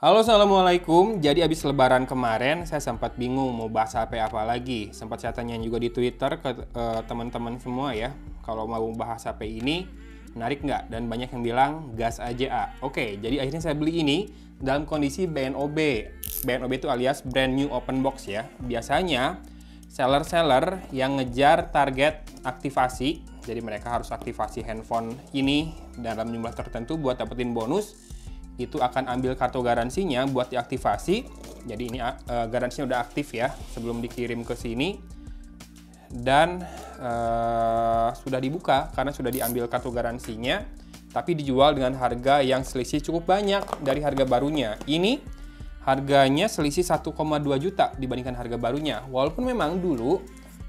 Halo, assalamualaikum. Jadi abis lebaran kemarin saya sempat bingung mau bahas HP apa lagi. Sempat saya tanyain juga di Twitter ke teman-teman semua ya, kalau mau bahas HP ini menarik nggak? Dan banyak yang bilang gas aja A. Oke, jadi akhirnya saya beli ini dalam kondisi BNOB. BNOB itu alias brand new open box ya. Biasanya seller-seller yang ngejar target aktivasi, jadi mereka harus aktivasi handphone ini dalam jumlah tertentu buat dapetin bonus, itu akan ambil kartu garansinya buat diaktifasi. Jadi ini garansinya udah aktif ya sebelum dikirim ke sini, dan sudah dibuka karena sudah diambil kartu garansinya, tapi dijual dengan harga yang selisih cukup banyak dari harga barunya. Ini harganya selisih 1,2 juta dibandingkan harga barunya. Walaupun memang dulu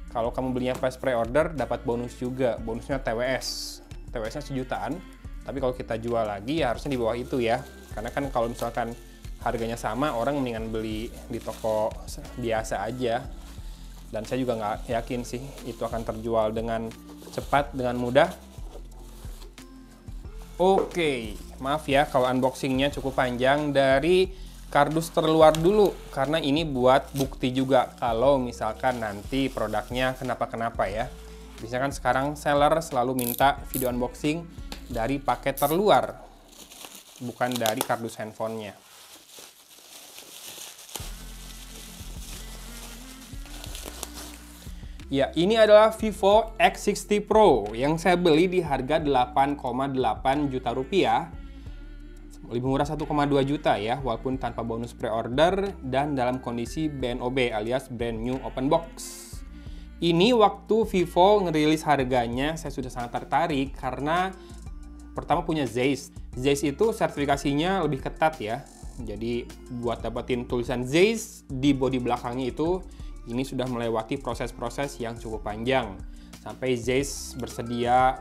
kalau kamu belinya flash pre-order dapat bonus juga, bonusnya TWS. TWS-nya sejutaan. Tapi kalau kita jual lagi ya harusnya di bawah itu ya. Karena kan kalau misalkan harganya sama, orang mendingan beli di toko biasa aja. Dan saya juga nggak yakin sih itu akan terjual dengan cepat, dengan mudah. Oke, maaf ya kalau unboxingnya cukup panjang. Dari kardus terluar dulu, karena ini buat bukti juga kalau misalkan nanti produknya kenapa-kenapa ya. Biasanya kan sekarang seller selalu minta video unboxing dari paket terluar, bukan dari kardus handphonenya. Ya, ini adalah Vivo X60 Pro yang saya beli di harga 8,8 juta rupiah. Lebih murah 1,2 juta ya, walaupun tanpa bonus pre-order dan dalam kondisi BNOB alias brand new open box. Ini waktu Vivo ngerilis harganya, saya sudah sangat tertarik karena pertama punya Zeiss. Zeiss itu sertifikasinya lebih ketat ya. Jadi buat dapetin tulisan Zeiss di bodi belakangnya itu, ini sudah melewati proses-proses yang cukup panjang. Sampai Zeiss bersedia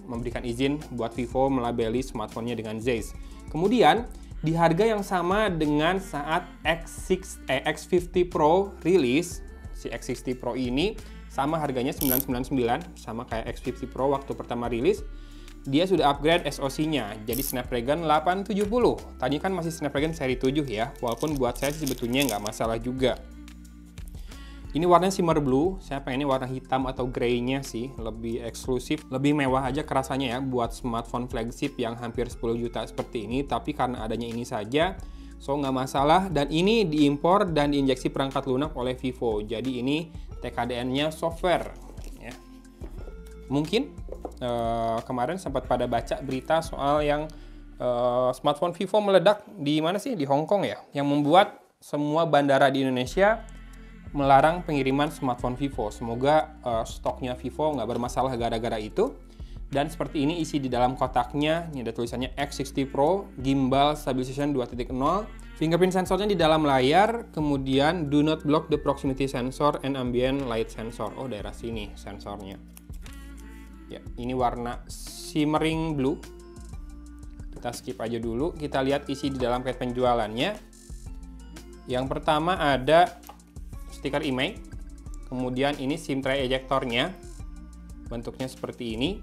memberikan izin buat Vivo melabeli smartphone-nya dengan Zeiss. Kemudian di harga yang sama dengan saat X50 Pro rilis, si X60 Pro ini sama harganya 999, sama kayak X50 Pro waktu pertama rilis. Dia sudah upgrade SoC-nya, jadi Snapdragon 870. Tadi kan masih Snapdragon seri 7 ya, walaupun buat saya sebetulnya nggak masalah juga. Ini warnanya shimmer blue, saya pengennya warna hitam atau grey-nya sih, lebih eksklusif, lebih mewah aja kerasanya ya buat smartphone flagship yang hampir 10 juta seperti ini. Tapi karena adanya ini saja, so nggak masalah. Dan ini diimpor dan diinjeksi perangkat lunak oleh Vivo, jadi ini TKDN-nya software ya. Mungkin kemarin sempat pada baca berita soal yang smartphone Vivo meledak di mana sih? Di Hong Kong ya, yang membuat semua bandara di Indonesia melarang pengiriman smartphone Vivo. Semoga stoknya Vivo nggak bermasalah gara-gara itu. Dan seperti ini isi di dalam kotaknya. Ini ada tulisannya X60 Pro, gimbal stabilization 2.0, fingerprint sensornya di dalam layar, kemudian do not block the proximity sensor and ambient light sensor. Oh, daerah sini sensornya. Ya, ini warna shimmering blue. Kita skip aja dulu. Kita lihat isi di dalam paket penjualannya. Yang pertama ada stiker IMEI. Kemudian ini SIM tray ejectornya. Bentuknya seperti ini.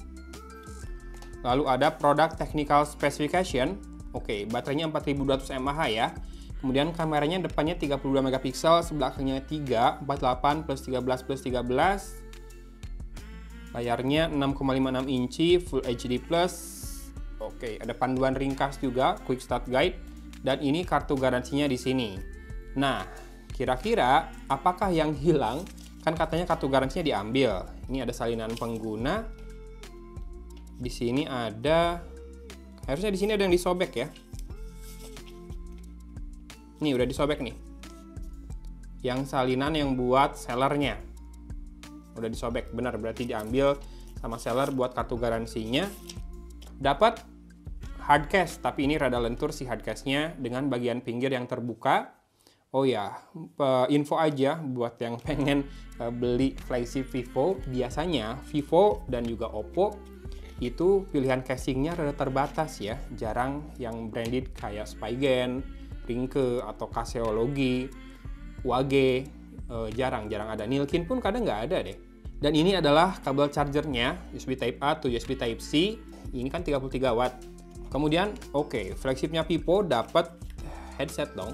Lalu ada product technical specification. Oke, baterainya 4200 mAh ya. Kemudian kameranya depannya 32 megapiksel, sebelahnya 3, 48 plus 13 plus 13. Layarnya 6,56 inci, Full HD+. Oke, ada panduan ringkas juga, Quick Start Guide, dan ini kartu garansinya di sini. Nah, kira-kira apakah yang hilang? Kan katanya kartu garansinya diambil. Ini ada salinan pengguna. Di sini ada, harusnya di sini ada yang disobek ya. Nih, udah disobek nih. Yang salinan yang buat sellernya udah disobek, benar, berarti diambil sama seller buat kartu garansinya. Dapat hard case, tapi ini rada lentur sih hard case-nya dengan bagian pinggir yang terbuka. Oh ya, info aja buat yang pengen beli flagship Vivo. Biasanya Vivo dan juga Oppo itu pilihan casingnya rada terbatas ya. Jarang yang branded kayak Spigen, Ringke, atau Kaseologi, Wage. Jarang-jarang ada. Nilkin pun kadang nggak ada deh. Dan ini adalah kabel chargernya, USB Type A to USB Type C. Ini kan 33 watt. Kemudian, oke, flagshipnya Vivo dapat headset dong.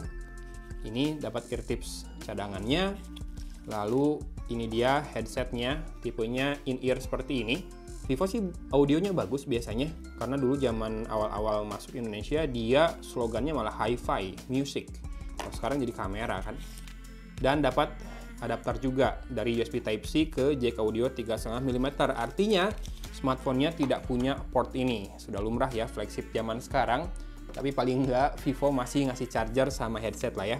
Ini dapat eartips cadangannya. Lalu ini dia headsetnya, tipenya in-ear seperti ini. Vivo sih audionya bagus biasanya, karena dulu zaman awal-awal masuk Indonesia dia slogannya malah hi-fi music. Kalau sekarang jadi kamera kan. Dan dapat adapter juga dari USB Type-C ke jack audio 3,5 mm. Artinya smartphone-nya tidak punya port ini. Sudah lumrah ya flagship zaman sekarang. Tapi paling enggak Vivo masih ngasih charger sama headset lah ya.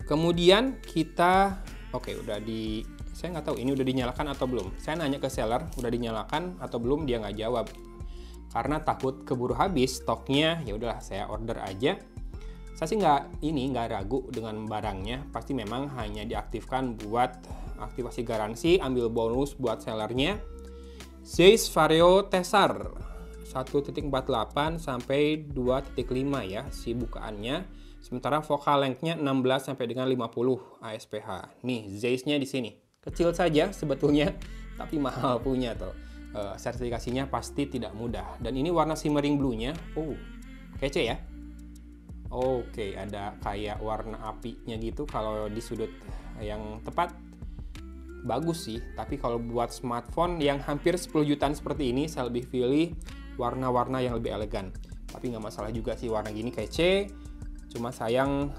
Kemudian kita, saya nggak tahu ini udah dinyalakan atau belum. Saya nanya ke seller, udah dinyalakan atau belum, dia nggak jawab. Karena takut keburu habis stoknya, ya udahlah saya order aja. Saya sih nggak ragu dengan barangnya. Pasti memang hanya diaktifkan buat aktivasi garansi, ambil bonus buat sellernya. Zeiss Vario Tessar 1.48 sampai 2.5 ya si bukaannya. Sementara focal length-nya 16 sampai dengan 50 ASPH. Nih Zeiss-nya di sini. Kecil saja sebetulnya, tapi mahal punya tuh. Sertifikasinya pasti tidak mudah. Dan ini warna shimmering blue-nya. Oh, kece ya. Oke, ada kayak warna apinya gitu kalau di sudut yang tepat. Bagus sih, tapi kalau buat smartphone yang hampir 10 jutaan seperti ini, saya lebih pilih warna-warna yang lebih elegan. Tapi nggak masalah juga sih warna gini kece. Cuma sayang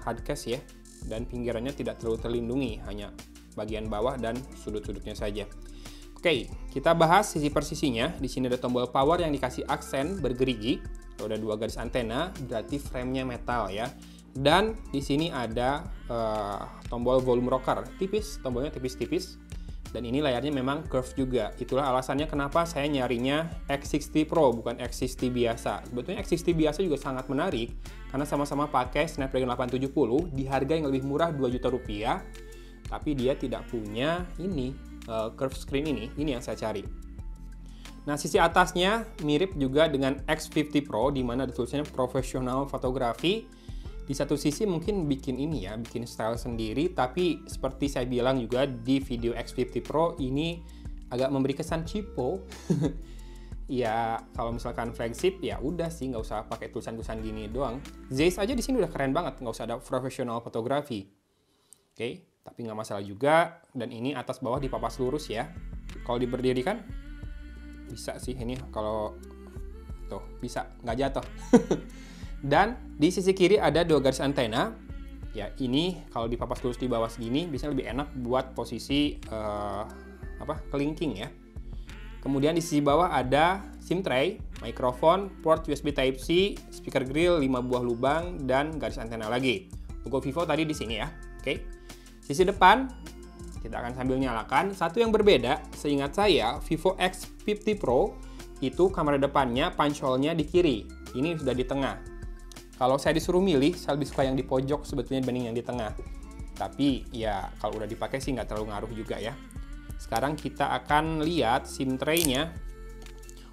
hardcase ya, dan pinggirannya tidak terlalu terlindungi, hanya bagian bawah dan sudut-sudutnya saja. Oke, kita bahas sisi persisinya. Di sini ada tombol power yang dikasih aksen bergerigi. Kalau ada 2 garis antena, berarti frame-nya metal ya. Dan di sini ada tombol volume rocker, tipis, tombolnya tipis-tipis. Dan ini layarnya memang curve juga. Itulah alasannya kenapa saya nyarinya X60 Pro, bukan X60 biasa. Sebetulnya X60 biasa juga sangat menarik, karena sama-sama pakai Snapdragon 870 di harga yang lebih murah 2 juta rupiah. Tapi dia tidak punya ini, curve screen ini yang saya cari. Nah, sisi atasnya mirip juga dengan X50 Pro, di mana ada tulisannya profesional fotografi. Di satu sisi mungkin bikin ini ya, bikin style sendiri, tapi seperti saya bilang juga di video X50 Pro ini agak memberi kesan cheapo. Ya, kalau misalkan flagship ya udah sih, nggak usah pakai tulisan-tulisan gini doang. Zeiss aja di sini udah keren banget, nggak usah ada profesional fotografi. Oke, tapi nggak masalah juga. Dan ini atas bawah dipapas lurus ya. Kalau diberdirikan bisa sih ini, kalau tuh bisa nggak jatuh. Dan di sisi kiri ada 2 garis antena. Ya, ini kalau dipapas lurus di bawah segini biasanya lebih enak buat posisi kelingking ya. Kemudian di sisi bawah ada SIM tray, mikrofon, port USB Type-C, speaker grill 5 buah lubang, dan garis antena lagi. Logo Vivo tadi di sini ya. Oke. Sisi depan kita akan sambil nyalakan. Satu yang berbeda, seingat saya Vivo X50 Pro itu kamera depannya punch hole-nya di kiri. Ini sudah di tengah. Kalau saya disuruh milih, saya lebih suka yang di pojok sebetulnya dibanding yang di tengah. Tapi ya kalau udah dipakai sih nggak terlalu ngaruh juga ya. Sekarang kita akan lihat SIM tray-nya.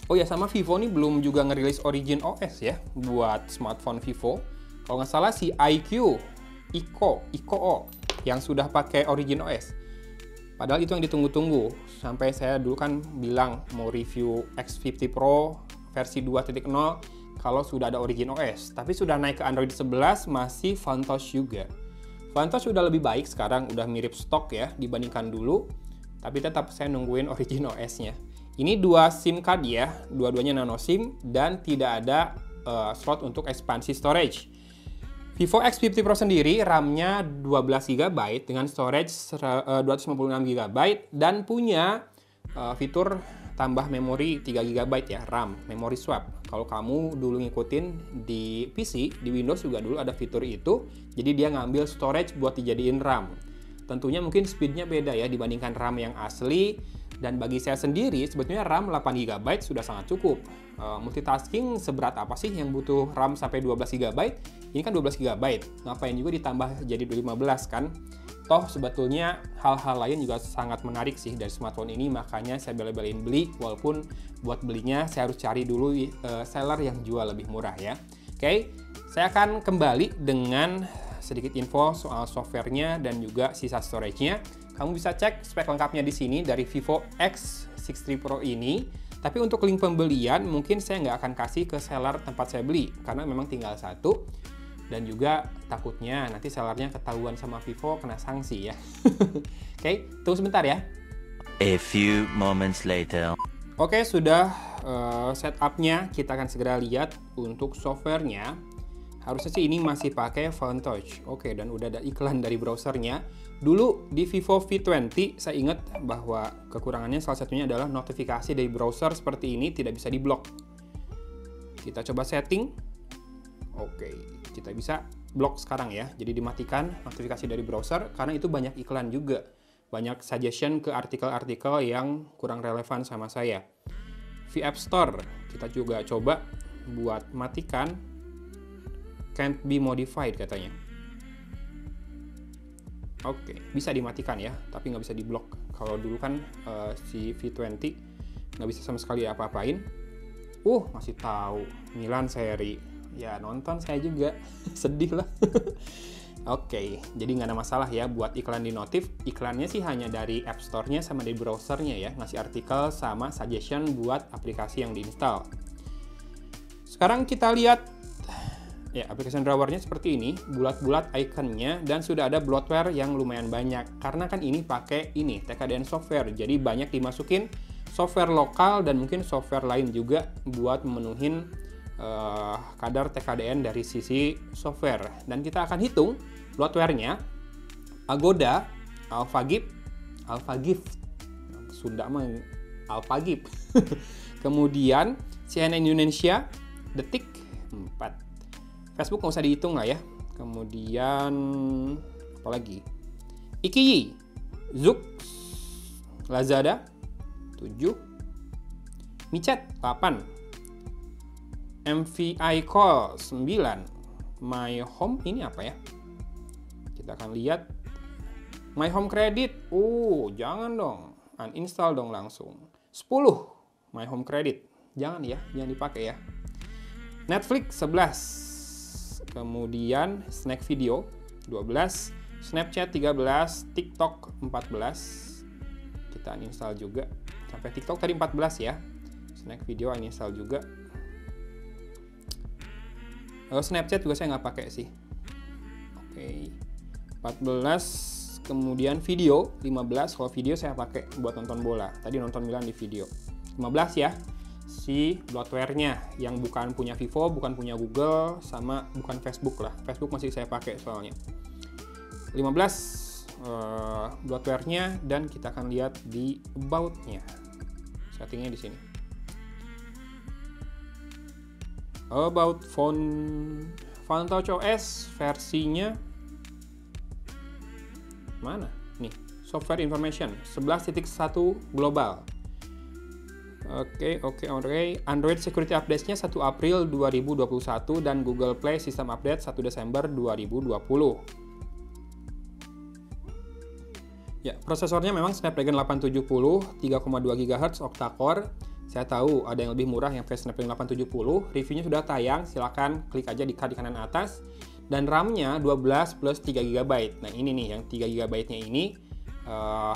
Oh ya, sama Vivo nih belum juga ngerilis Origin OS ya buat smartphone Vivo. Kalau nggak salah si iQOO yang sudah pakai Origin OS. Padahal itu yang ditunggu-tunggu. Sampai saya dulu kan bilang mau review X50 Pro versi 2.0 kalau sudah ada Origin OS. Tapi sudah naik ke Android 11 masih Vantage juga. Vantage sudah lebih baik sekarang, udah mirip stok ya dibandingkan dulu. Tapi tetap saya nungguin Origin OS-nya. Ini 2 SIM card ya, dua-duanya nano SIM dan tidak ada slot untuk ekspansi storage. Vivo X50 Pro sendiri RAM-nya 12 GB dengan storage 256 GB dan punya fitur tambah memori 3 GB ya, RAM, memory swap. Kalau kamu dulu ngikutin di PC, di Windows juga dulu ada fitur itu, jadi dia ngambil storage buat dijadiin RAM. Tentunya mungkin speednya beda ya dibandingkan RAM yang asli, dan bagi saya sendiri sebetulnya RAM 8 GB sudah sangat cukup. Multitasking seberat apa sih yang butuh RAM sampai 12 GB? Ini kan 12 GB, ngapain juga ditambah jadi 15 kan? Toh sebetulnya hal-hal lain juga sangat menarik sih dari smartphone ini, makanya saya bela-belain beli, walaupun buat belinya saya harus cari dulu seller yang jual lebih murah ya. Oke, saya akan kembali dengan sedikit info soal softwarenya dan juga sisa storage-nya. Kamu bisa cek spek lengkapnya di sini dari Vivo X60 Pro ini. Tapi untuk link pembelian mungkin saya nggak akan kasih ke seller tempat saya beli, karena memang tinggal satu, dan juga takutnya nanti sellernya ketahuan sama Vivo kena sanksi ya. Oke, tunggu sebentar ya. A few moments later. Oke, sudah setupnya. Kita akan segera lihat untuk softwarenya. Harusnya sih ini masih pakai FontTouch. Oke, dan udah ada iklan dari browsernya. Dulu di Vivo V20 saya ingat bahwa kekurangannya salah satunya adalah notifikasi dari browser seperti ini tidak bisa diblok. Kita coba setting. Oke, kita bisa blok sekarang ya. Jadi dimatikan notifikasi dari browser karena itu banyak iklan juga. Banyak suggestion ke artikel-artikel yang kurang relevan sama saya. V App Store, kita juga coba buat matikan can't be modified katanya. Oke, bisa dimatikan ya, tapi nggak bisa diblok. Kalau dulu kan si V20 nggak bisa sama sekali apa-apain. Masih tahu Milan seri. Ya nonton saya juga, sedih lah. Oke, jadi nggak ada masalah ya buat iklan di notif. Iklannya sih hanya dari App Store-nya sama dari browsernya ya, ngasih artikel sama suggestion buat aplikasi yang diinstal. Sekarang kita lihat ya, application drawernya seperti ini, bulat-bulat ikonnya, dan sudah ada bloatware yang lumayan banyak. Karena kan ini pakai ini, TKDN software, jadi banyak dimasukin software lokal dan mungkin software lain juga buat memenuhin kadar TKDN dari sisi software. Dan kita akan hitung bloatware-nya, Agoda, AlphaGift, Sunda mah AlphaGift, kemudian CNN Indonesia, Detik, 4. Facebook nggak usah dihitung lah ya. Kemudian apa lagi? Ikiyi, Zoox, Lazada, 7, Micet, 8, MVI Call, 9, My Home, ini apa ya? Kita akan lihat. My Home Credit, jangan dong. Uninstall dong langsung. 10, My Home Credit. Jangan ya, jangan dipakai ya. Netflix, 11. Kemudian Snack Video 12, Snapchat 13, TikTok 14. Kita uninstall juga. Sampai TikTok tadi 14 ya. Snack Video uninstall juga. Snapchat juga saya nggak pakai sih. Oke. 14, kemudian video 15. Kalau video saya pakai buat nonton bola. Tadi nonton Milan di video. 15 ya. Si bloatware-nya yang bukan punya Vivo, bukan punya Google, sama bukan Facebook lah. Facebook masih saya pakai soalnya. 15 bloatware-nya, dan kita akan lihat di about-nya. Settingnya di sini. About FontTouch OS versinya mana? Nih, software information 11.1 global. Oke. Android security update-nya 1 April 2021 dan Google Play System Update 1 Desember 2020. Ya, prosesornya memang Snapdragon 870, 3,2 GHz octa-core. Saya tahu ada yang lebih murah yang versi Snapdragon 870. Reviewnya sudah tayang, silakan klik aja di card di kanan atas. Dan RAM-nya 12 plus 3 GB. Nah, ini nih yang 3 GB-nya ini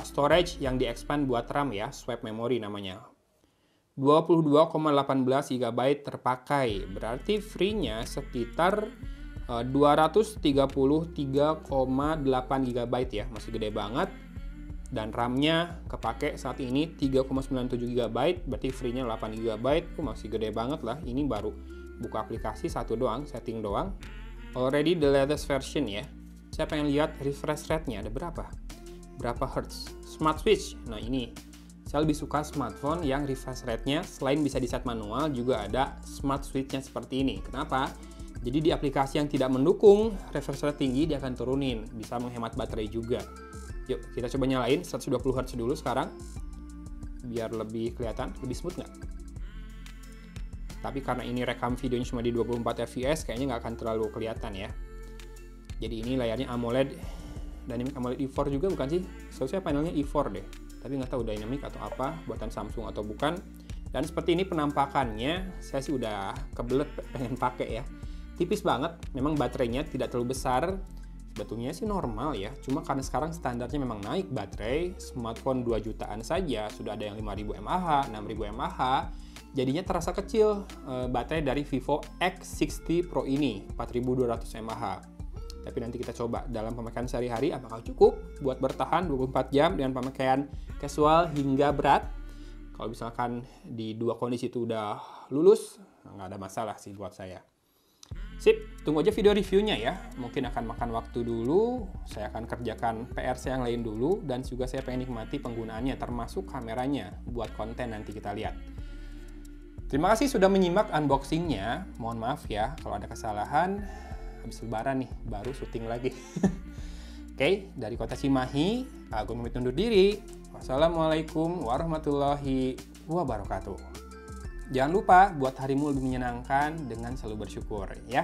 storage yang di-expand buat RAM ya, swap memory namanya. 22,18 GB terpakai, berarti free-nya sekitar 233,8 GB ya, masih gede banget. Dan RAM-nya kepake saat ini 3,97 GB, berarti free-nya 8 GB, masih gede banget lah. Ini baru buka aplikasi satu doang, setting doang. Already the latest version ya. Saya pengen lihat refresh rate-nya ada berapa hertz. Smart switch, nah ini saya lebih suka smartphone yang refresh rate-nya selain bisa di set manual juga ada smart switch-nya seperti ini. Kenapa? Jadi di aplikasi yang tidak mendukung refresh rate tinggi dia akan turunin, bisa menghemat baterai juga. Yuk kita coba nyalain 120 Hz dulu sekarang biar lebih kelihatan, lebih smooth nggak? Tapi karena ini rekam videonya cuma di 24 fps kayaknya nggak akan terlalu kelihatan ya. Jadi ini layarnya AMOLED, Dynamic AMOLED E4 juga bukan sih? Seharusnya panelnya E4 deh, tapi nggak tahu Dynamic atau apa, buatan Samsung atau bukan. Dan seperti ini penampakannya, saya sih udah kebelet pengen pakai ya. Tipis banget, memang baterainya tidak terlalu besar, Sebetulnya sih normal ya, cuma karena sekarang standarnya memang naik baterai, smartphone 2 jutaan saja sudah ada yang 5000 mAh, 6000 mAh, jadinya terasa kecil baterai dari Vivo X60 Pro ini, 4200 mAh. Tapi nanti kita coba dalam pemakaian sehari-hari apakah cukup buat bertahan 24 jam dengan pemakaian casual hingga berat. Kalau misalkan di dua kondisi itu udah lulus, nggak ada masalah sih buat saya. Sip, tunggu aja video reviewnya ya. Mungkin akan makan waktu dulu, saya akan kerjakan PR saya yang lain dulu, dan juga saya pengen nikmati penggunaannya, termasuk kameranya, buat konten nanti kita lihat. Terima kasih sudah menyimak unboxingnya. Mohon maaf ya kalau ada kesalahan. Habis lebaran nih, baru syuting lagi. Oke, dari kota Cimahi, aku pamit undur diri. Wassalamualaikum warahmatullahi wabarakatuh. Jangan lupa buat harimu lebih menyenangkan dengan selalu bersyukur ya.